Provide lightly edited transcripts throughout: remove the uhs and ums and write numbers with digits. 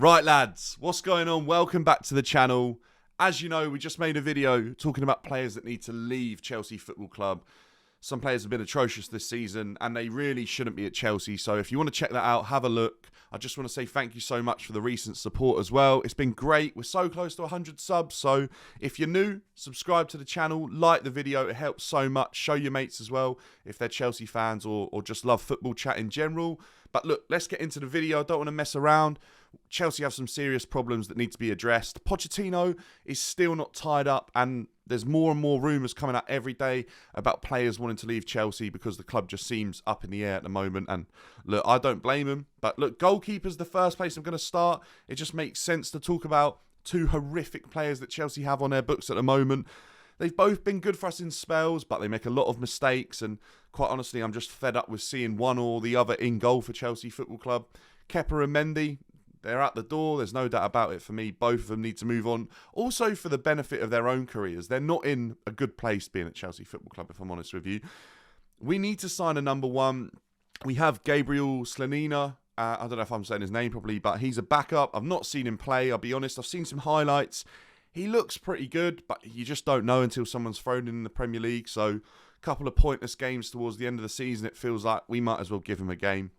Right, lads, what's going on? Welcome back to the channel. As you know, we just made a video talking about players that need to leave Chelsea Football Club. Some players have been atrocious this season, and they really shouldn't be at Chelsea. So if you want to check that out, have a look. I just want to say thank you so much for the recent support as well. It's been great. We're so close to 100 subs. So if you're new, subscribe to the channel, like the video. It helps so much. Show your mates as well if they're Chelsea fans or just love football chat in general. But look, let's get into the video. I don't want to mess around. Chelsea have some serious problems that need to be addressed. Pochettino is still not tied up, and there's more and more rumours coming out every day about players wanting to leave Chelsea because the club just seems up in the air at the moment. And look, I don't blame him. But look, goalkeeper's the first place I'm going to start. It just makes sense to talk about two horrific players that Chelsea have on their books at the moment. They've both been good for us in spells, but they make a lot of mistakes. And quite honestly, I'm just fed up with seeing one or the other in goal for Chelsea Football Club. Kepa and Mendy, they're at the door. There's no doubt about it for me. Both of them need to move on. Also for the benefit of their own careers. They're not in a good place being at Chelsea Football Club, if I'm honest with you. We need to sign a number one. We have Gabriel Slanina. I don't know if I'm saying his name properly, but he's a backup. I've not seen him play, I'll be honest. I've seen some highlights. He looks pretty good, but you just don't know until someone's thrown in the Premier League. So a couple of pointless games towards the end of the season, it feels like we might as well give him a game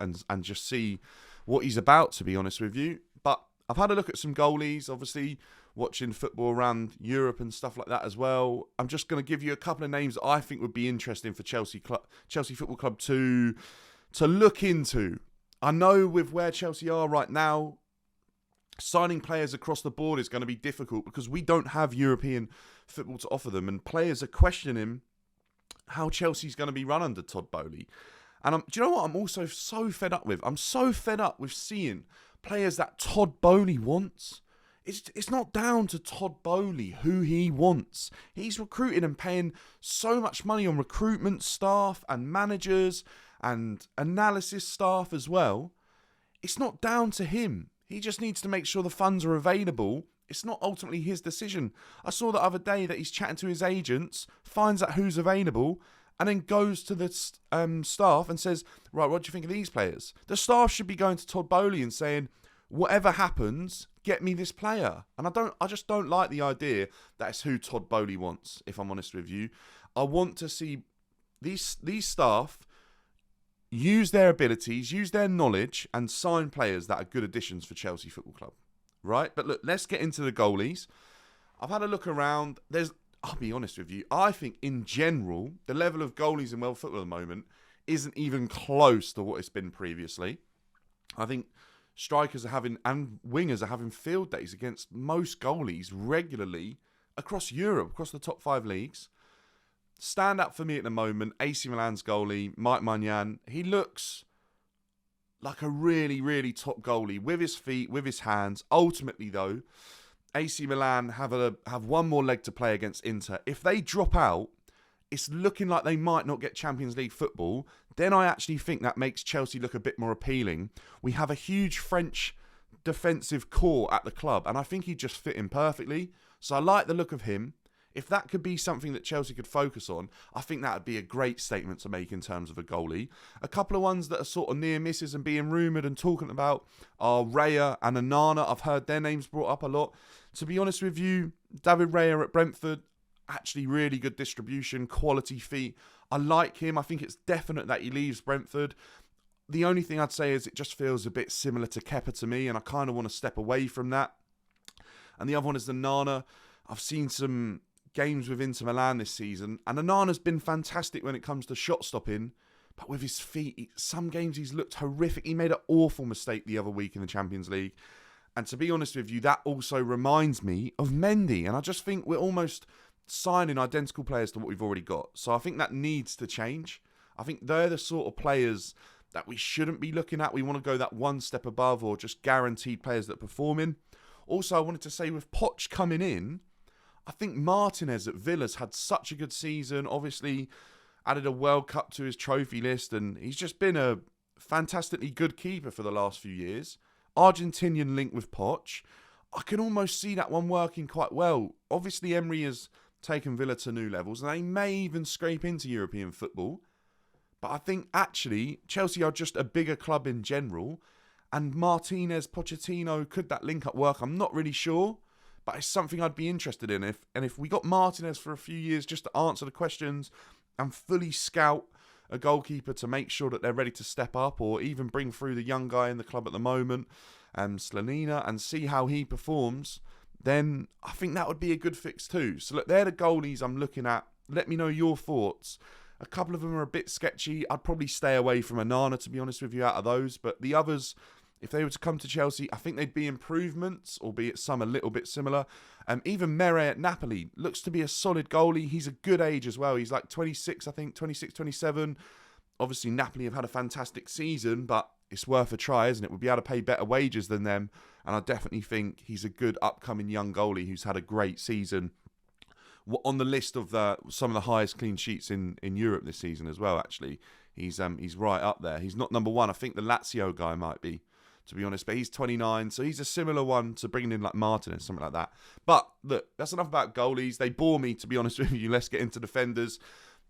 and just see what he's about, to be honest with you. But I've had a look at some goalies, obviously watching football around Europe and stuff like that as well. I'm just going to give you a couple of names that I think would be interesting for Chelsea Football Club to look into. I know with where Chelsea are right now, signing players across the board is going to be difficult because we don't have European football to offer them, and players are questioning how Chelsea's going to be run under Todd Boehly. And do you know what I'm also so fed up with? I'm so fed up with seeing players that Todd Boehly wants. It's not down to Todd Boehly who he wants. He's recruiting and paying so much money on recruitment staff and managers and analysis staff as well. It's not down to him. He just needs to make sure the funds are available. It's not ultimately his decision. I saw the other day that he's chatting to his agents, finds out who's available, and then goes to the staff and says, right, what do you think of these players? The staff should be going to Todd Boehly and saying, whatever happens, get me this player. And I just don't like the idea that it's who Todd Boehly wants, if I'm honest with you. I want to see these staff use their abilities, use their knowledge, and sign players that are good additions for Chelsea Football Club. Right? But look, let's get into the goalies. I've had a look around. I'll be honest with you, I think in general, the level of goalies in world football at the moment isn't even close to what it's been previously. I think strikers are having, and wingers are having field days against most goalies regularly across Europe, across the top 5 leagues. Stand up for me at the moment, AC Milan's goalie, Mike Maignan. He looks like a really, really top goalie with his feet, with his hands. Ultimately, though, AC Milan have one more leg to play against Inter. If they drop out, it's looking like they might not get Champions League football. Then I actually think that makes Chelsea look a bit more appealing. We have a huge French defensive core at the club, and I think he'd just fit in perfectly. So I like the look of him. If that could be something that Chelsea could focus on, I think that would be a great statement to make in terms of a goalie. A couple of ones that are sort of near misses and being rumoured and talking about are Raya and Onana. I've heard their names brought up a lot. To be honest with you, David Raya at Brentford, actually really good distribution, quality feet. I like him. I think it's definite that he leaves Brentford. The only thing I'd say is it just feels a bit similar to Kepa to me, and I kind of want to step away from that. And the other one is Onana. I've seen some games with Inter Milan this season, and Onana's been fantastic when it comes to shot stopping, but with his feet, some games he's looked horrific. He made an awful mistake the other week in the Champions League, and to be honest with you, that also reminds me of Mendy, and I just think we're almost signing identical players to what we've already got. So I think that needs to change. I think they're the sort of players that we shouldn't be looking at. We want to go that one step above, or just guaranteed players that are performing. Also, I wanted to say with Poch coming in, I think Martinez at Villa's had such a good season. Obviously, added a World Cup to his trophy list, and he's just been a fantastically good keeper for the last few years. Argentinian link with Poch. I can almost see that one working quite well. Obviously, Emery has taken Villa to new levels, and they may even scrape into European football. But I think actually Chelsea are just a bigger club in general, And Martinez, Pochettino, could that link-up work? I'm not really sure, but it's something I'd be interested in. If we got Martinez for a few years just to answer the questions and fully scout a goalkeeper to make sure that they're ready to step up, or even bring through the young guy in the club at the moment, Slanina, and see how he performs, then I think that would be a good fix too. So look, they're the goalies I'm looking at. Let me know your thoughts. A couple of them are a bit sketchy. I'd probably stay away from Onana, to be honest with you, out of those. But the others, if they were to come to Chelsea, I think they'd be improvements, albeit some a little bit similar. Even Mere at Napoli looks to be a solid goalie. He's a good age as well. He's like 26, I think, 26, 27. Obviously, Napoli have had a fantastic season, but it's worth a try, isn't it? We'll be able to pay better wages than them. And I definitely think he's a good upcoming young goalie who's had a great season. On the list of some of the highest clean sheets in Europe this season as well, actually. He's right up there. He's not number one. I think the Lazio guy might be, to be honest. But he's 29, so he's a similar one to bringing in like Martinez, something like that. But look, that's enough about goalies. They bore me, to be honest with you. Let's get into defenders.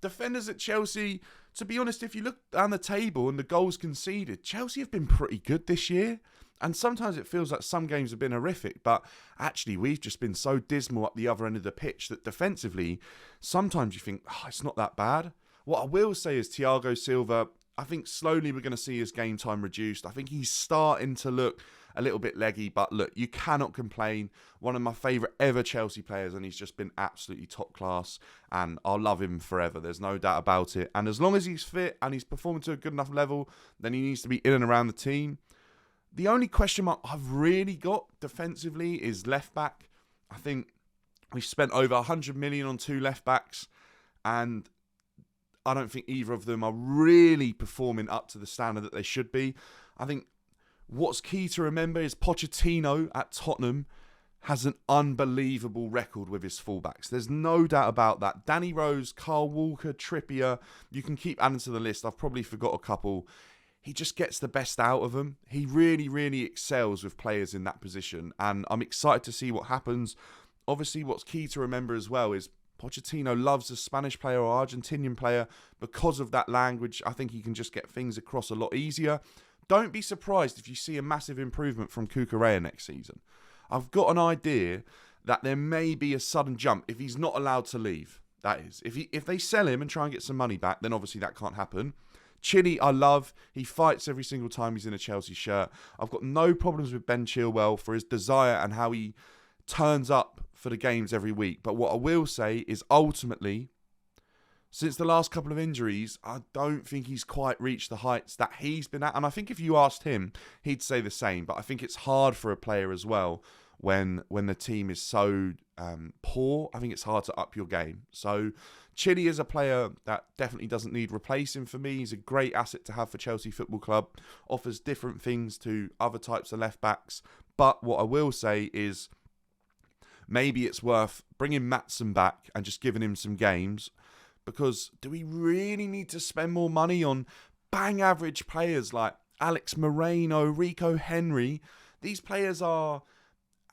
Defenders at Chelsea, to be honest, if you look down the table and the goals conceded, Chelsea have been pretty good this year. And sometimes it feels like some games have been horrific, but actually we've just been so dismal up the other end of the pitch that defensively, sometimes you think, it's not that bad. What I will say is Thiago Silva, I think slowly we're going to see his game time reduced. I think he's starting to look a little bit leggy, but look, you cannot complain. One of my favourite ever Chelsea players, and he's just been absolutely top class, and I'll love him forever. There's no doubt about it. And as long as he's fit and he's performing to a good enough level, then he needs to be in and around the team. The only question mark I've really got defensively is left back. I think we've spent over 100 million on 2 left backs, and I don't think either of them are really performing up to the standard that they should be. I think what's key to remember is Pochettino at Tottenham has an unbelievable record with his fullbacks. There's no doubt about that. Danny Rose, Kyle Walker, Trippier, you can keep adding to the list. I've probably forgot a couple. He just gets the best out of them. He really, really excels with players in that position. And I'm excited to see what happens. Obviously, what's key to remember as well is Pochettino loves a Spanish player or Argentinian player because of that language. I think he can just get things across a lot easier. Don't be surprised if you see a massive improvement from Cucurella next season. I've got an idea that there may be a sudden jump if he's not allowed to leave. That is, if they sell him and try and get some money back, then obviously that can't happen. Chile, I love. He fights every single time he's in a Chelsea shirt. I've got no problems with Ben Chilwell for his desire and how he turns up for the games every week. But what I will say is ultimately, since the last couple of injuries, I don't think he's quite reached the heights that he's been at. And I think if you asked him, he'd say the same. But I think it's hard for a player as well when the team is so poor. I think it's hard to up your game. So Chile is a player that definitely doesn't need replacing for me. He's a great asset to have for Chelsea Football Club. Offers different things to other types of left backs. But what I will say is maybe it's worth bringing Maatsen back and just giving him some games. Because do we really need to spend more money on bang average players like Alex Moreno, Rico Henry? These players are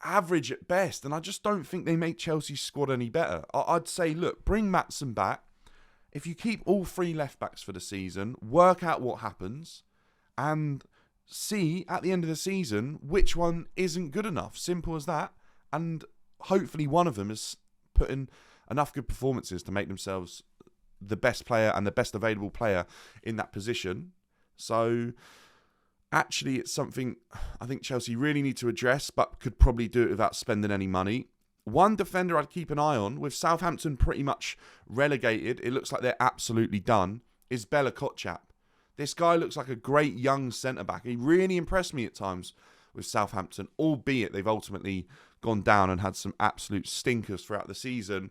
average at best, and I just don't think they make Chelsea's squad any better. I'd say, look, bring Maatsen back. If you keep all 3 left-backs for the season, work out what happens, and see, at the end of the season, which one isn't good enough. Simple as that. And hopefully one of them is put in enough good performances to make themselves the best player and the best available player in that position. So actually, it's something I think Chelsea really need to address, but could probably do it without spending any money. One defender I'd keep an eye on, with Southampton pretty much relegated, it looks like they're absolutely done, is Bella Kotchap. This guy looks like a great young centre-back. He really impressed me at times with Southampton, albeit they've ultimately gone down and had some absolute stinkers throughout the season.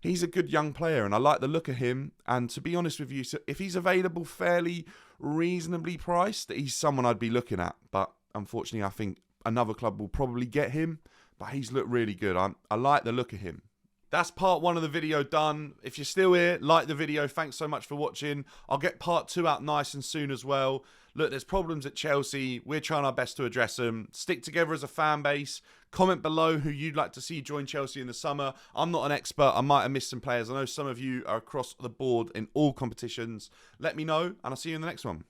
He's a good young player, and I like the look of him. And to be honest with you, if he's available fairly reasonably priced, he's someone I'd be looking at. But unfortunately, I think another club will probably get him. But he's looked really good. I like the look of him. That's part 1 of the video done. If you're still here, like the video. Thanks so much for watching. I'll get part 2 out nice and soon as well. Look, there's problems at Chelsea. We're trying our best to address them. Stick together as a fan base. Comment below who you'd like to see join Chelsea in the summer. I'm not an expert. I might have missed some players. I know some of you are across the board in all competitions. Let me know, and I'll see you in the next one.